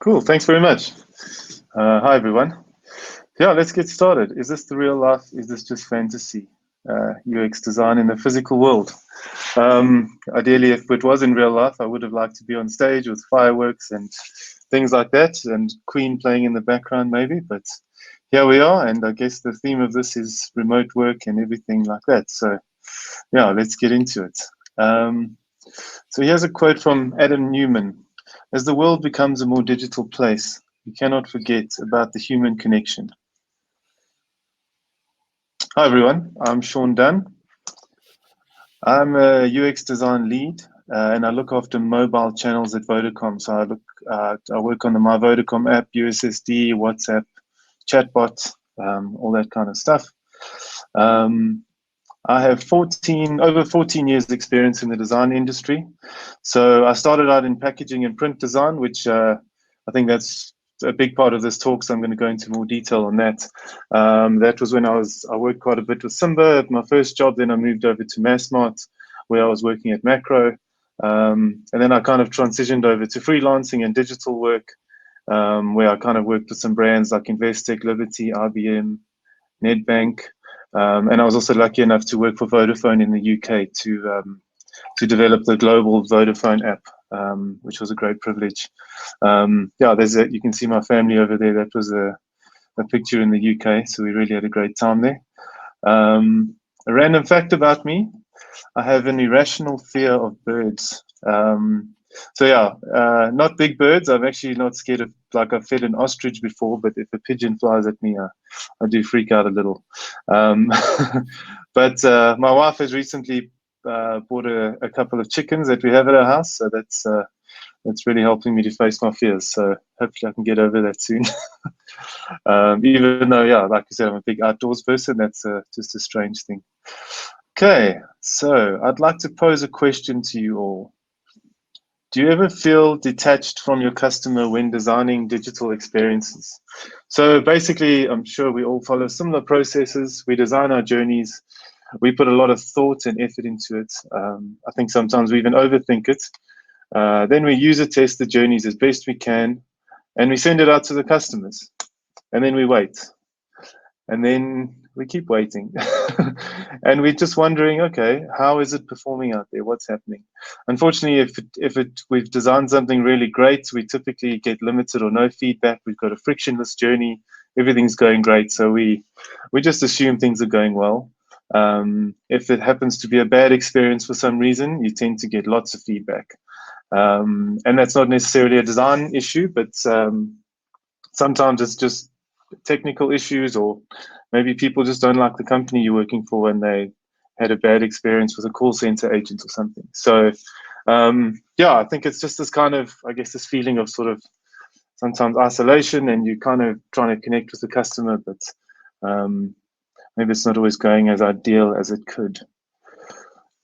Cool. Thanks very much. Hi, everyone. Yeah, let's get started. Is this the real life? Is this just fantasy? UX design in the physical world. Ideally, if it was in real life, I would have liked to be on stage with fireworks and things like that, and Queen playing in the background, maybe. But here we are, and I guess the theme of this is remote work and everything like that. So, yeah, let's get into it. So here's a quote from Adam Newman. As the world becomes a more digital place, we cannot forget about the human connection. Hi everyone, I'm Sean Dunn. I'm a UX design lead and I look after mobile channels at Vodacom. So I work on the My Vodacom app, USSD, WhatsApp, chatbot, all that kind of stuff. I have over 14 years experience in the design industry. So I started out in packaging and print design, which I think that's a big part of this talk, so I'm going to go into more detail on that. That was when I worked quite a bit with Simba at my first job. Then I moved over to Massmart, where I was working at Macro. And then I kind of transitioned over to freelancing and digital work, where I kind of worked with some brands like Investec, Liberty, IBM, Nedbank. And I was also lucky enough to work for Vodafone in the UK to develop the global Vodafone app, which was a great privilege. Yeah, you can see my family over there. That was a picture in the UK, so we really had a great time there. A random fact about me, I have an irrational fear of birds. So yeah, not big birds. I'm actually not scared of, like I've fed an ostrich before, but if a pigeon flies at me, I do freak out a little. But my wife has recently bought a couple of chickens that we have at our house, so that's really helping me to face my fears. So hopefully I can get over that soon. Even though, yeah, like I said, I'm a big outdoors person, that's just a strange thing. Okay, so I'd like to pose a question to you all. Do you ever feel detached from your customer when designing digital experiences? So basically, I'm sure we all follow similar processes. We design our journeys. We put a lot of thought and effort into it. I think sometimes we even overthink it. Then we user test the journeys as best we can, and we send it out to the customers. And then we wait. And then we keep waiting. And we're just wondering, okay, how is it performing out there? What's happening? Unfortunately, if we've designed something really great, we typically get limited or no feedback. We've got a frictionless journey. Everything's going great. So we just assume things are going well. If it happens to be a bad experience for some reason, you tend to get lots of feedback. And that's not necessarily a design issue, but sometimes it's just technical issues, or maybe people just don't like the company you're working for and they had a bad experience with a call center agent or something. So yeah, I think it's just this kind of, I guess, this feeling of sort of sometimes isolation, and you kind of trying to connect with the customer, but maybe it's not always going as ideal as it could.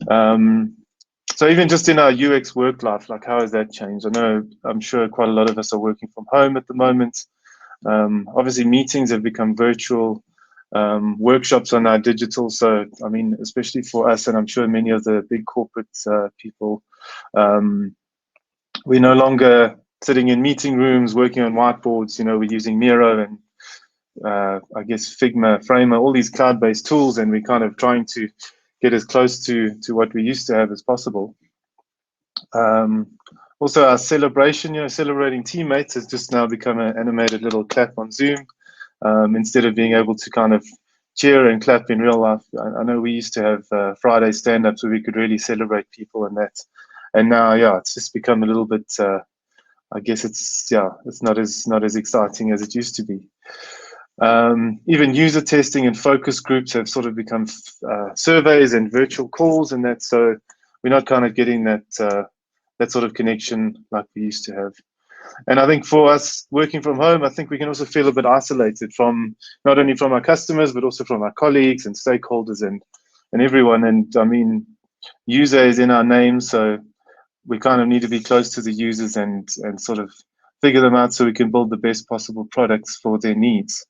So even just in our UX work life, like how has that changed? I'm sure quite a lot of us are working from home at the moment. Obviously, meetings have become virtual. Workshops are now digital. So, I mean, especially for us, and I'm sure many of the big corporate people, we're no longer sitting in meeting rooms working on whiteboards. We're using Miro and I guess Figma, Framer, all these cloud-based tools, and we're kind of trying to get as close to what we used to have as possible. Also, our celebration, celebrating teammates has just now become an animated little clap on Zoom, instead of being able to kind of cheer and clap in real life. I know we used to have Friday stand-ups where we could really celebrate people and that. And now, yeah, it's just become a little bit, I guess it's not as exciting as it used to be. Even user testing and focus groups have sort of become surveys and virtual calls and that. So we're not kind of getting that sort of connection like we used to have. And I think for us working from home, I think we can also feel a bit isolated from not only from our customers, but also from our colleagues and stakeholders and everyone. And I mean, user is in our name, so we kind of need to be close to the users and sort of figure them out so we can build the best possible products for their needs.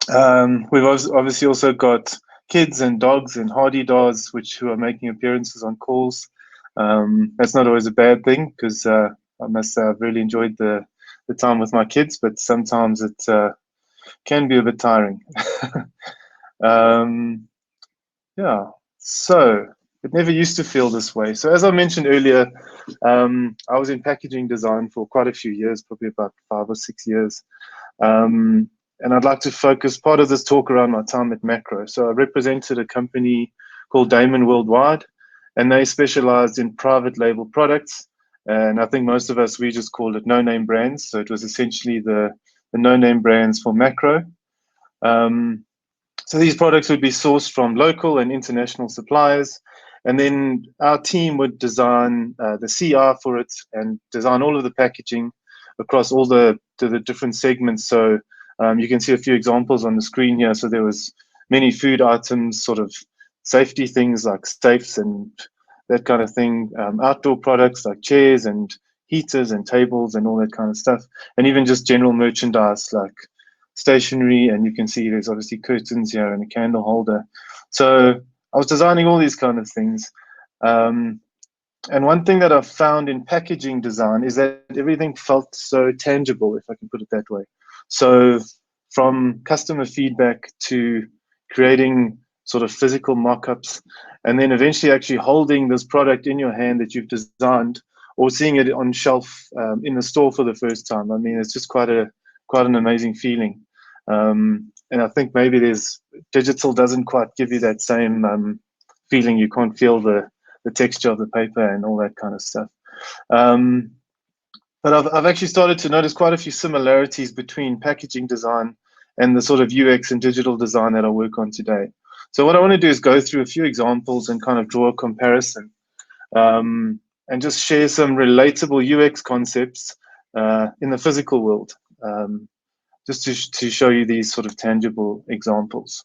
We've obviously also got kids and dogs and hardy-dars who are making appearances on calls. That's not always a bad thing, because I must say I've really enjoyed the the time with my kids, but sometimes it can be a bit tiring. um, yeah, so it never used to feel this way. So as I mentioned earlier, I was in packaging design for quite a few years, probably about 5 or 6 years. And I'd like to focus part of this talk around my time at Makro. So I represented a company called Daymon Worldwide, and they specialized in private label products. And I think most of us, we just called it no-name brands. So it was essentially the no-name brands for Makro. So these products would be sourced from local and international suppliers. And then our team would design the CR for it and design all of the packaging across all the different segments. So you can see a few examples on the screen here. So there was many food items, sort of safety things like safes and that kind of thing, outdoor products like chairs and heaters and tables and all that kind of stuff, and even just general merchandise like stationery. And you can see there's obviously curtains here and a candle holder. So I was designing all these kind of things. And one thing that I've found in packaging design is that everything felt so tangible, if I can put it that way. So from customer feedback to creating sort of physical mock-ups, and then eventually actually holding this product in your hand that you've designed, or seeing it on shelf in the store for the first time. I mean, it's just quite an amazing feeling. And I think maybe digital doesn't quite give you that same feeling. You can't feel the texture of the paper and all that kind of stuff. But I've actually started to notice quite a few similarities between packaging design and the sort of UX and digital design that I work on today. So what I want to do is go through a few examples and kind of draw a comparison, and just share some relatable UX concepts in the physical world, just to show you these sort of tangible examples.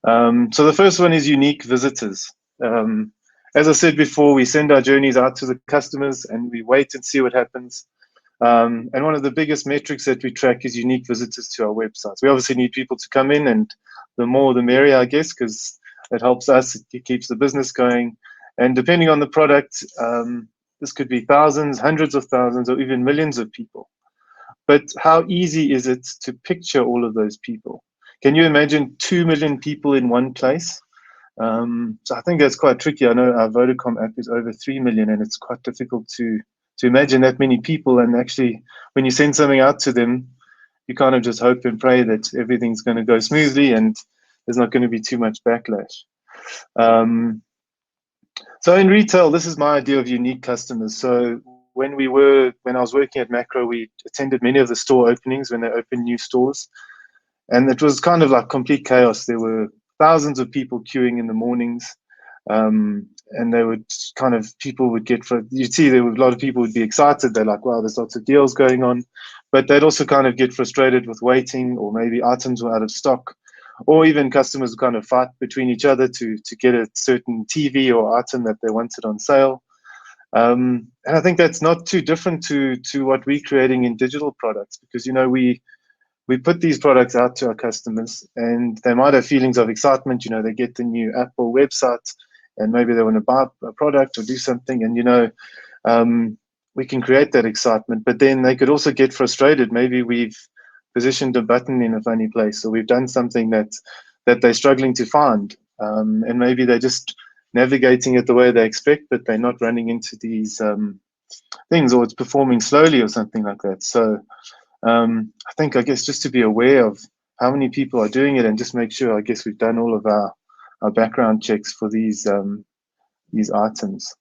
So the first one is unique visitors. As I said before, we send our journeys out to the customers and we wait and see what happens. And one of the biggest metrics that we track is unique visitors to our websites. We obviously need people to come in, and the more the merrier, I guess, because it helps us, it keeps the business going. And depending on the product, this could be thousands, hundreds of thousands, or even millions of people. But how easy is it to picture all of those people? Can you imagine 2 million people in one place? So I think that's quite tricky. I know our Vodacom app is over 3 million, and it's quite difficult to imagine that many people. And actually, when you send something out to them, you kind of just hope and pray that everything's going to go smoothly and there's not going to be too much backlash. So in retail, this is my idea of unique customers. So when I was working at Makro, we attended many of the store openings when they opened new stores. And it was kind of like complete chaos. There were thousands of people queuing in the mornings. And they would people would get, you'd see there were a lot of people would be excited. They're like, wow, there's lots of deals going on. But they'd also kind of get frustrated with waiting, or maybe items were out of stock, or even customers would kind of fight between each other to get a certain TV or item that they wanted on sale. And I think that's not too different to what we're creating in digital products, because, you know, we put these products out to our customers and they might have feelings of excitement. You know, they get the new Apple website and maybe they want to buy a product or do something, and, you know, we can create that excitement. But then they could also get frustrated. Maybe we've positioned a button in a funny place, or we've done something that they're struggling to find, and maybe they're just navigating it the way they expect, but they're not running into these things, or it's performing slowly or something like that. So I guess just to be aware of how many people are doing it, and just make sure, I guess, we've done all of our background checks for these items.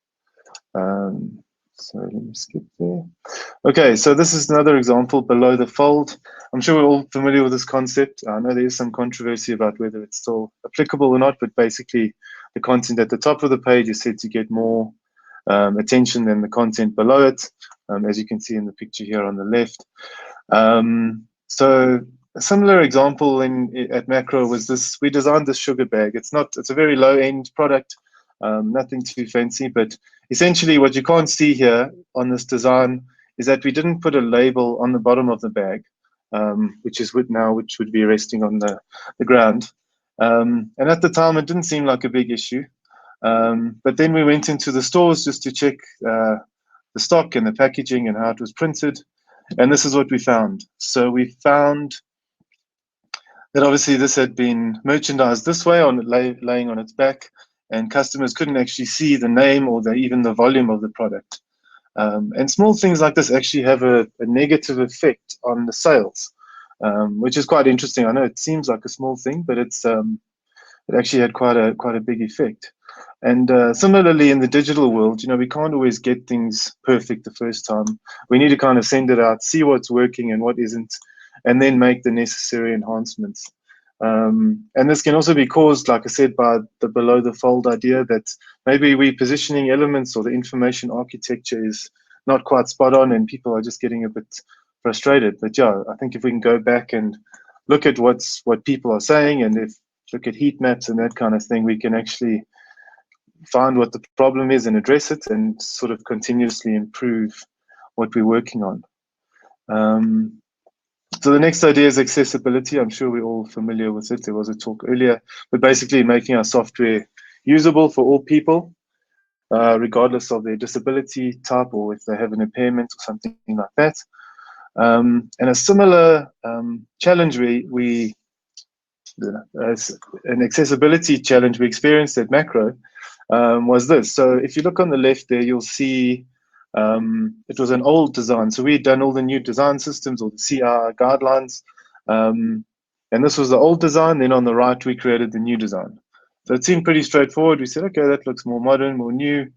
So let me skip there. Okay, so this is another example, below the fold. I'm sure we're all familiar with this concept. I know there is some controversy about whether it's still applicable or not, but basically the content at the top of the page is said to get more attention than the content below it, as you can see in the picture here on the left. So a similar example at Makro was this. We designed this sugar bag. It's a very low-end product, nothing too fancy, but essentially what you can't see here on this design is that we didn't put a label on the bottom of the bag, which would be resting on the ground. And at the time, it didn't seem like a big issue. But then we went into the stores just to check the stock and the packaging and how it was printed. And this is what we found. So we found that obviously this had been merchandised this way, laying on its back, and customers couldn't actually see the name or even the volume of the product. And small things like this actually have a negative effect on the sales, which is quite interesting. I know it seems like a small thing, but it actually had quite a big effect. And similarly, in the digital world, we can't always get things perfect the first time. We need to kind of send it out, see what's working and what isn't, and then make the necessary enhancements. And this can also be caused, like I said, by the below the fold idea that maybe we positioning elements or the information architecture is not quite spot on and people are just getting a bit frustrated. But yeah, I think if we can go back and look at what people are saying, and look at heat maps and that kind of thing, we can actually find what the problem is and address it and sort of continuously improve what we're working on. So the next idea is accessibility. I'm sure we're all familiar with it. There was a talk earlier, but basically making our software usable for all people, regardless of their disability type or if they have an impairment or something like that. And a similar challenge an accessibility challenge we experienced at Macro was this. So if you look on the left there, you'll see it was an old design. So we had done all the new design systems or the CR guidelines. And this was the old design. Then on the right, we created the new design. So it seemed pretty straightforward. We said, okay, that looks more modern, more new.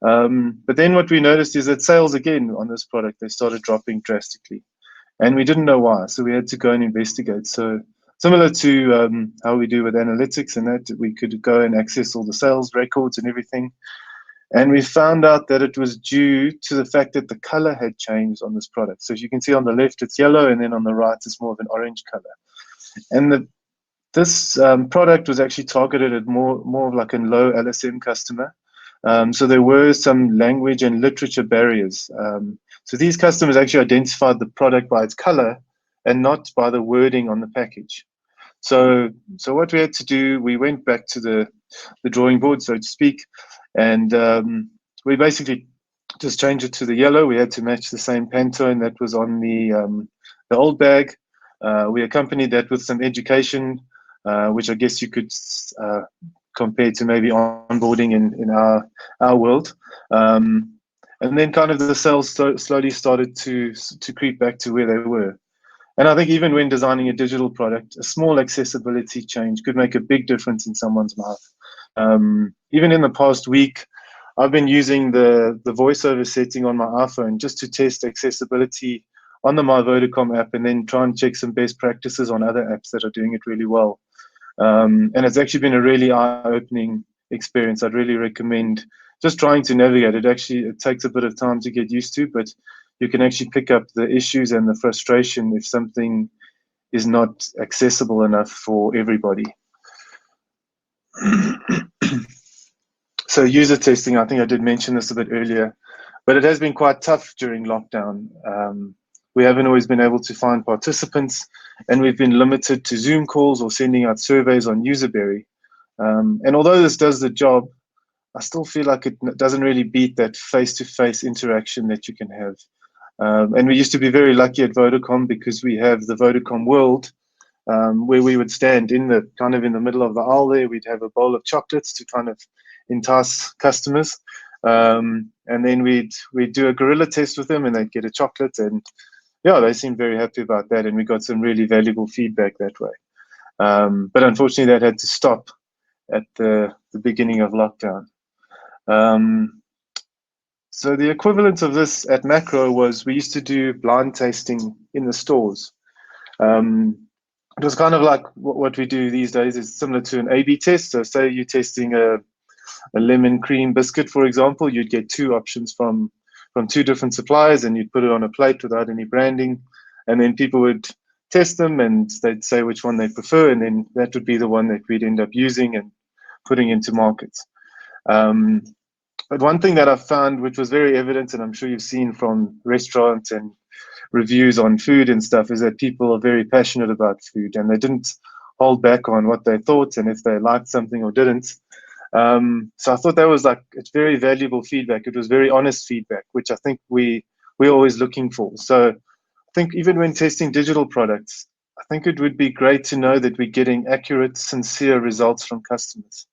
But then what we noticed is that sales again on this product, they started dropping drastically. And we didn't know why. So we had to go and investigate. So similar to how we do with analytics and that, we could go and access all the sales records and everything. And we found out that it was due to the fact that the color had changed on this product. So as you can see on the left, it's yellow, and then on the right, it's more of an orange color. And this product was actually targeted at more of like a low LSM customer. So there were some language and literature barriers. So these customers actually identified the product by its color and not by the wording on the package. So what we had to do, we went back to the drawing board, so to speak, and we basically just changed it to the yellow. We had to match the same Pantone that was on the old bag. We accompanied that with some education, which I guess you could compare to maybe onboarding in our world. And then kind of the sales slowly started to creep back to where they were. And I think even when designing a digital product, a small accessibility change could make a big difference in someone's life. Even in the past week, I've been using the voiceover setting on my iPhone just to test accessibility on the My Vodacom app and then try and check some best practices on other apps that are doing it really well. And it's actually been a really eye-opening experience. I'd really recommend just trying to navigate it. Actually, it takes a bit of time to get used to, but you can actually pick up the issues and the frustration if something is not accessible enough for everybody. So user testing, I think I did mention this a bit earlier, but it has been quite tough during lockdown. We haven't always been able to find participants, and we've been limited to Zoom calls or sending out surveys on Userberry. And although this does the job, I still feel like it doesn't really beat that face-to-face interaction that you can have. And we used to be very lucky at Vodacom because we have the Vodacom World, where we would stand in the middle of the aisle there. We'd have a bowl of chocolates to kind of entice customers. And then we'd do a gorilla test with them and they'd get a chocolate, and yeah, they seemed very happy about that, and we got some really valuable feedback that way. But unfortunately that had to stop at the beginning of lockdown. So the equivalent of this at Macro was we used to do blind tasting in the stores. It was kind of like what we do these days is similar to an A/B test. So say you're testing a lemon cream biscuit, for example, you'd get two options from two different suppliers, and you'd put it on a plate without any branding, and then people would test them and they'd say which one they prefer, and then that would be the one that we'd end up using and putting into markets. But one thing that I've found, which was very evident, and I'm sure you've seen from restaurants and reviews on food and stuff, is that people are very passionate about food, and they didn't hold back on what they thought and if they liked something or didn't. So I thought that was it's very valuable feedback. It was very honest feedback, which I think we're always looking for. So think even when testing digital products, I think it would be great to know that we're getting accurate, sincere results from customers.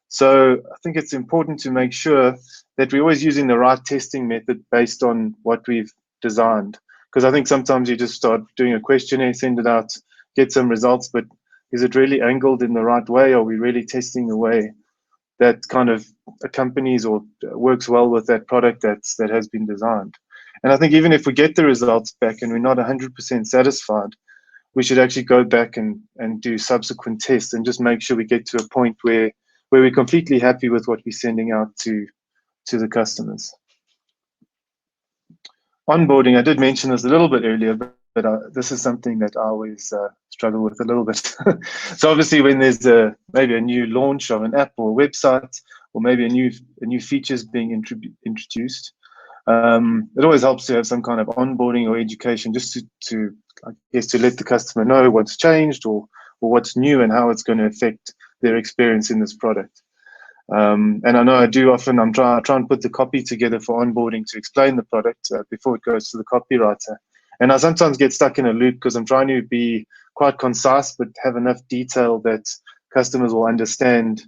So I think it's important to make sure that we're always using the right testing method based on what we've designed. Because I think sometimes you just start doing a questionnaire, send it out, get some results, but is it really angled in the right way? Are we really testing the way that kind of accompanies or works well with that product that has been designed? And I think even if we get the results back and we're not 100% satisfied, we should actually go back and do subsequent tests and just make sure we get to a point where we're completely happy with what we're sending out to the customers. Onboarding, I did mention this a little bit earlier, but this is something that I always struggle with a little bit. So obviously when there's maybe a new launch of an app or a website, or maybe a new features being introduced, it always helps to have some kind of onboarding or education, just to I guess to let the customer know what's changed or what's new and how it's going to affect their experience in this product. And I know I do often, I try and put the copy together for onboarding to explain the product before it goes to the copywriter. And I sometimes get stuck in a loop because I'm trying to be quite concise, but have enough detail that customers will understand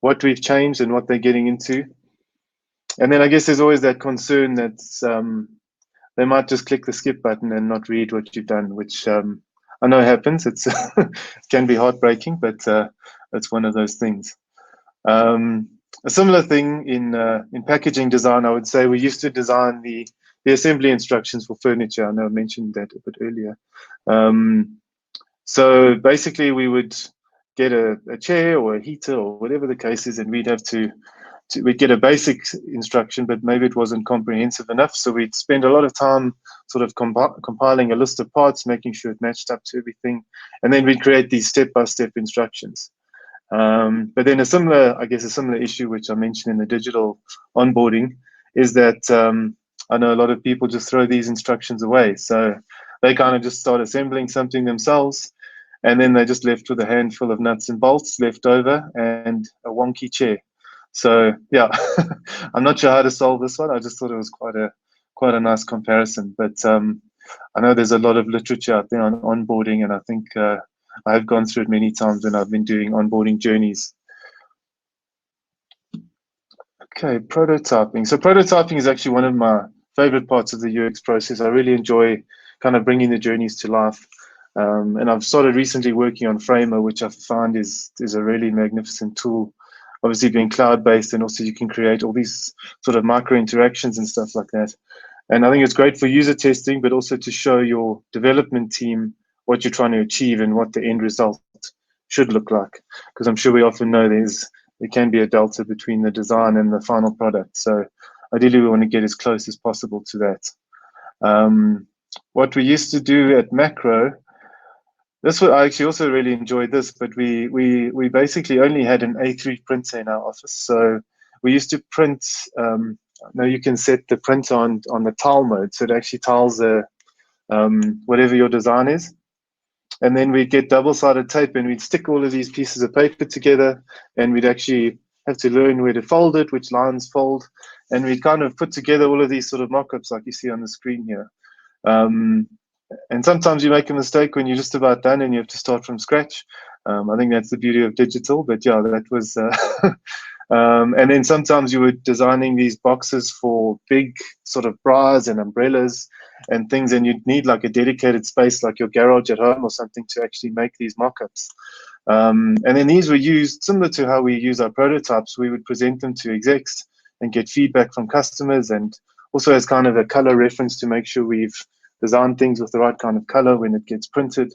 what we've changed and what they're getting into. And then I guess there's always that concern that they might just click the skip button and not read what you've done, which I know happens. It can be heartbreaking, but it's one of those things. A similar thing in packaging design, I would say we used to design the assembly instructions for furniture. I know I mentioned that a bit earlier. So basically we would get a chair or a heater or whatever the case is, and we'd have we'd get a basic instruction, but maybe it wasn't comprehensive enough. So we'd spend a lot of time sort of compiling a list of parts, making sure it matched up to everything. And then we'd create these step-by-step instructions. But then a similar issue, which I mentioned in the digital onboarding, is that I know a lot of people just throw these instructions away. So they kind of just start assembling something themselves, and then they're just left with a handful of nuts and bolts left over and a wonky chair. So yeah, I'm not sure how to solve this one. I just thought it was quite a nice comparison. But I know there's a lot of literature out there on onboarding, and I think I've gone through it many times when I've been doing onboarding journeys. Okay, prototyping. So prototyping is actually one of my favorite parts of the UX process. I really enjoy kind of bringing the journeys to life. And I've started recently working on Framer, which I find is a really magnificent tool. Obviously being cloud-based, and also you can create all these sort of micro interactions and stuff like that. And I think it's great for user testing, but also to show your development team what you're trying to achieve and what the end result should look like. Because I'm sure we often know there can be a delta between the design and the final product. So ideally we want to get as close as possible to that. What we used to do at Macro, I actually also really enjoyed this, but we basically only had an A3 printer in our office. So we used to print, now you can set the printer on the tile mode, so it actually tiles whatever your design is. And then we'd get double-sided tape and we'd stick all of these pieces of paper together, and we'd actually have to learn where to fold it, which lines fold. And we'd kind of put together all of these sort of mock-ups like you see on the screen here. And sometimes you make a mistake when you're just about done and you have to start from scratch. I think that's the beauty of digital, but yeah, that was, and then sometimes you were designing these boxes for big sort of bras and umbrellas and things, and you'd need like a dedicated space like your garage at home or something to actually make these mock-ups. And then these were used similar to how we use our prototypes. We would present them to execs and get feedback from customers, and also as kind of a color reference to make sure we've designed things with the right kind of color when it gets printed.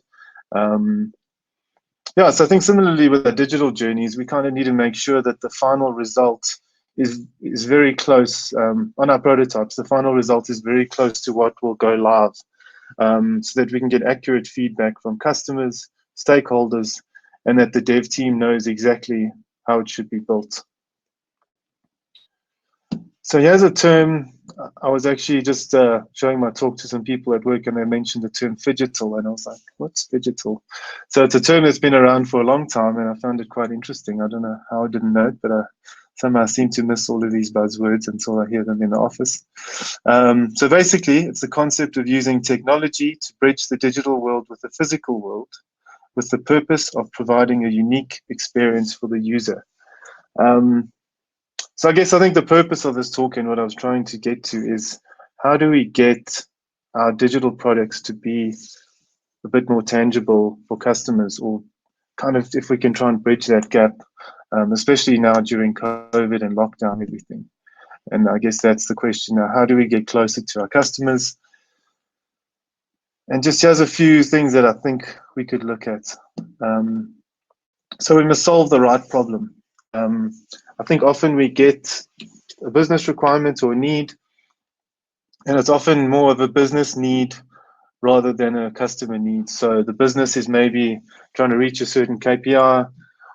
Yeah, so I think similarly with the digital journeys, we kind of need to make sure that the final result is very close on our prototypes. The final result is very close to what will go live, so that we can get accurate feedback from customers, stakeholders, and that the dev team knows exactly how it should be built. So here's a term. I was actually just showing my talk to some people at work, and they mentioned the term phygital, and I was like, what's phygital? So it's a term that's been around for a long time, and I found it quite interesting. I don't know how I didn't know it, but I somehow seem to miss all of these buzzwords until I hear them in the office. So basically, it's the concept of using technology to bridge the digital world with the physical world, with the purpose of providing a unique experience for the user. So I think the purpose of this talk and what I was trying to get to is, how do we get our digital products to be a bit more tangible for customers, or kind of if we can try and bridge that gap, especially now during COVID and lockdown and everything. And I guess that's the question now: how do we get closer to our customers? And just here's a few things that I think we could look at. So we must solve the right problem. I think often we get a business requirement or a need, and it's often more of a business need rather than a customer need. So the business is maybe trying to reach a certain KPI,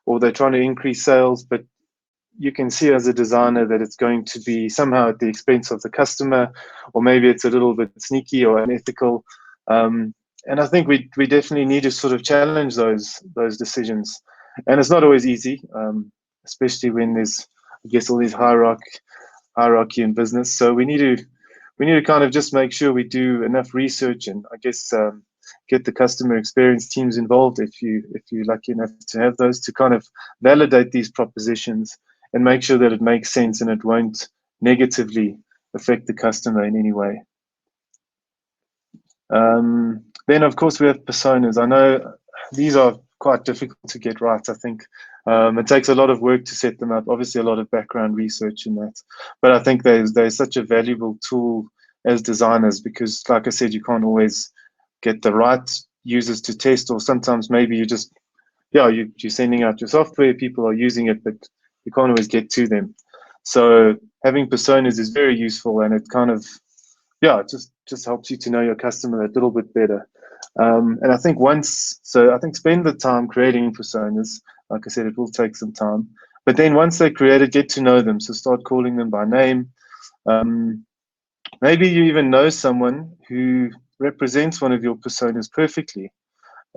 or they're trying to increase sales, but you can see as a designer that it's going to be somehow at the expense of the customer, or maybe it's a little bit sneaky or unethical. And I think we definitely need to sort of challenge those decisions. And it's not always easy, especially when there's, I guess, all these hierarchy in business. So we need to kind of just make sure we do enough research, and I guess get the customer experience teams involved if you're lucky enough to have those, to kind of validate these propositions and make sure that it makes sense and it won't negatively affect the customer in any way. Then of course we have personas. I know these are quite difficult to get right. I think it takes a lot of work to set them up, obviously a lot of background research in that, but I think they're such a valuable tool as designers, because like I said, you can't always get the right users to test, or sometimes maybe you just, you're sending out your software, people are using it, but you can't always get to them. So having personas is very useful, and it kind of, it just helps you to know your customer a little bit better. And I think spend the time creating personas. Like I said, it will take some time, but then once they're created, get to know them. So start calling them by name. Maybe you even know someone who represents one of your personas perfectly,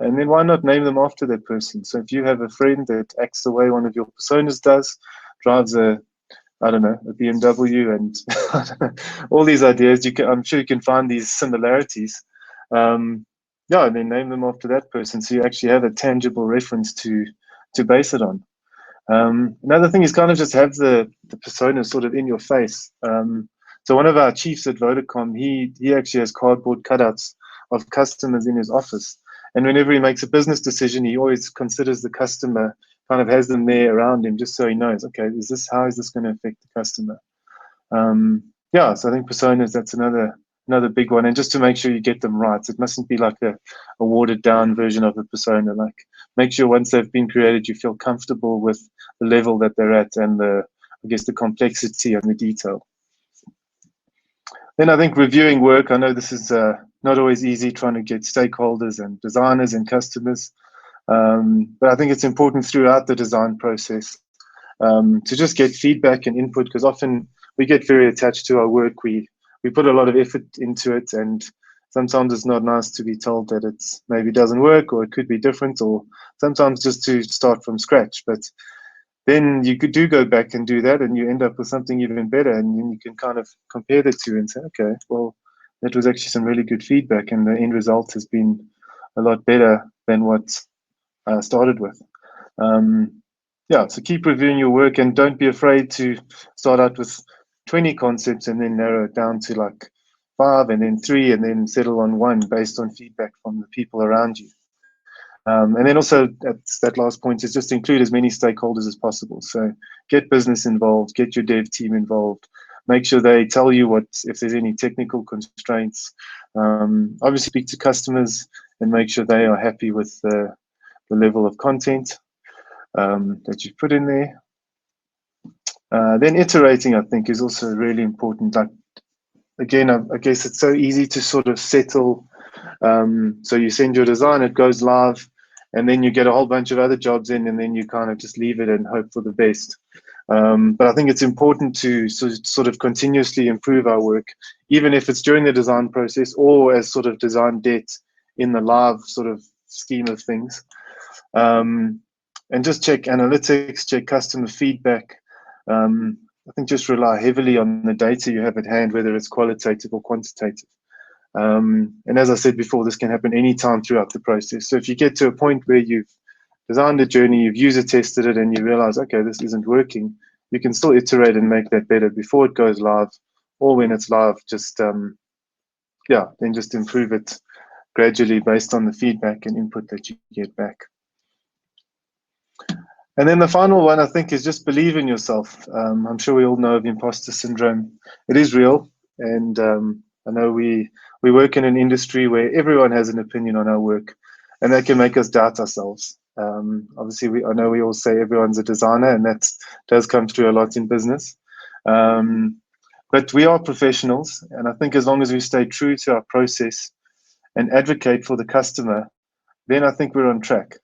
and then why not name them after that person? So if you have a friend that acts the way one of your personas does, drives a BMW, and all these ideas, I'm sure you can find these similarities. And then name them after that person, so you actually have a tangible reference to base it on. Another thing is kind of just have the persona sort of in your face. So one of our chiefs at Vodacom, he actually has cardboard cutouts of customers in his office, and whenever he makes a business decision, he always considers the customer, kind of has them there around him, just so he knows, okay, how is this going to affect the customer? So I think personas, that's another big one, and just to make sure you get them right. It mustn't be like a watered down version of a persona. Like, make sure once they've been created, you feel comfortable with the level that they're at, and the complexity and the detail. Then I think reviewing work. I know this is not always easy, trying to get stakeholders and designers and customers, but I think it's important throughout the design process to just get feedback and input, because often we get very attached to our work. We put a lot of effort into it, and sometimes it's not nice to be told that it maybe doesn't work, or it could be different, or sometimes just to start from scratch. But then you do go back and do that, and you end up with something even better, and then you can kind of compare the two and say, okay, well, that was actually some really good feedback, and the end result has been a lot better than what I started with. So keep reviewing your work, and don't be afraid to start out with 20 concepts and then narrow it down to like 5, and then 3, and then settle on 1 based on feedback from the people around you. And then also, that last point is just include as many stakeholders as possible. So get business involved, get your dev team involved, make sure they tell you if there's any technical constraints. Obviously speak to customers and make sure they are happy with the level of content that you put in there. Then iterating, I think, is also really important. Like, again, I guess it's so easy to sort of settle. So you send your design, it goes live, and then you get a whole bunch of other jobs in, and then you kind of just leave it and hope for the best. But I think it's important to sort of continuously improve our work, even if it's during the design process or as sort of design debt in the live sort of scheme of things. And just check analytics, check customer feedback, I think just rely heavily on the data you have at hand, whether it's qualitative or quantitative. And as I said before, this can happen anytime throughout the process. So if you get to a point where you've designed a journey, you've user tested it, and you realize, okay, this isn't working, you can still iterate and make that better before it goes live, or when it's live, just then just improve it gradually based on the feedback and input that you get back. And then the final one, I think, is just believe in yourself. I'm sure we all know of imposter syndrome. It is real, and I know we work in an industry where everyone has an opinion on our work, and that can make us doubt ourselves. Obviously, I know we all say everyone's a designer, and that does come through a lot in business. But we are professionals, and I think as long as we stay true to our process and advocate for the customer, then I think we're on track.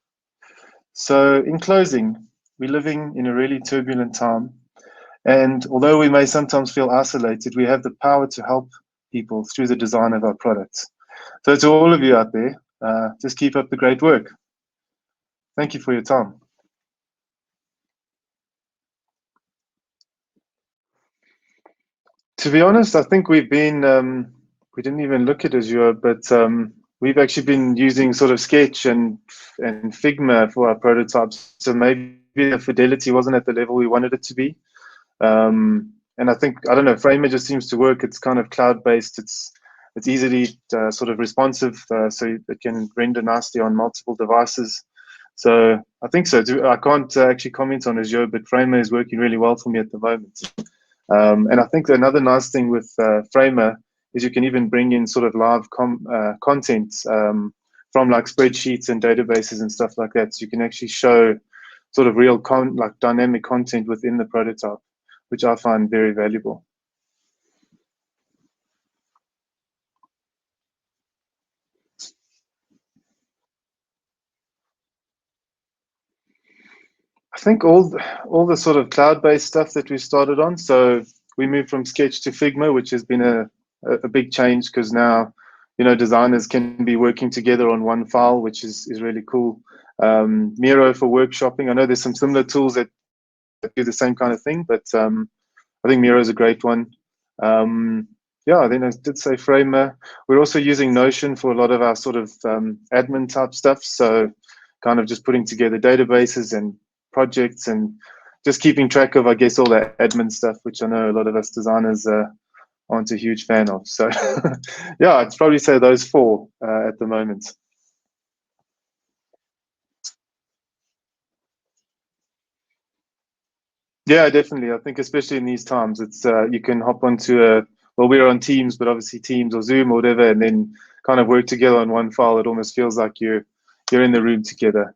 So in closing, we're living in a really turbulent time. And although we may sometimes feel isolated, we have the power to help people through the design of our products. So to all of you out there, just keep up the great work. Thank you for your time. To be honest, I think we've been, we didn't even look at Azure, but we've actually been using sort of Sketch and Figma for our prototypes. So maybe the fidelity wasn't at the level we wanted it to be. And I think, I don't know, Framer just seems to work. It's kind of cloud-based. It's easily sort of responsive, so it can render nicely on multiple devices. So I think so. I can't actually comment on Azure, but Framer is working really well for me at the moment. And I think another nice thing with Framer is you can even bring in sort of live content from like spreadsheets and databases and stuff like that. So you can actually show sort of real like dynamic content within the prototype, which I find very valuable. I think all the sort of cloud-based stuff that we started on. So we moved from Sketch to Figma, which has been a big change because now, you know, designers can be working together on one file, which is really cool. Miro for workshopping. I know there's some similar tools that do the same kind of thing, but I think Miro is a great one. Yeah, then I did say Framer. We're also using Notion for a lot of our sort of admin type stuff. So kind of just putting together databases and projects and just keeping track of, I guess, all that admin stuff, which I know a lot of us designers aren't a huge fan of. So yeah, I'd probably say those four at the moment. Yeah, definitely. I think especially in these times, it's you can hop onto well, we're on Teams, but obviously Teams or Zoom or whatever, and then kind of work together on one file. It almost feels like you're in the room together.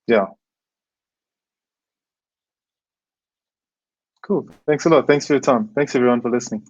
Yeah, cool. Thanks a lot. Thanks for your time. Thanks everyone for listening.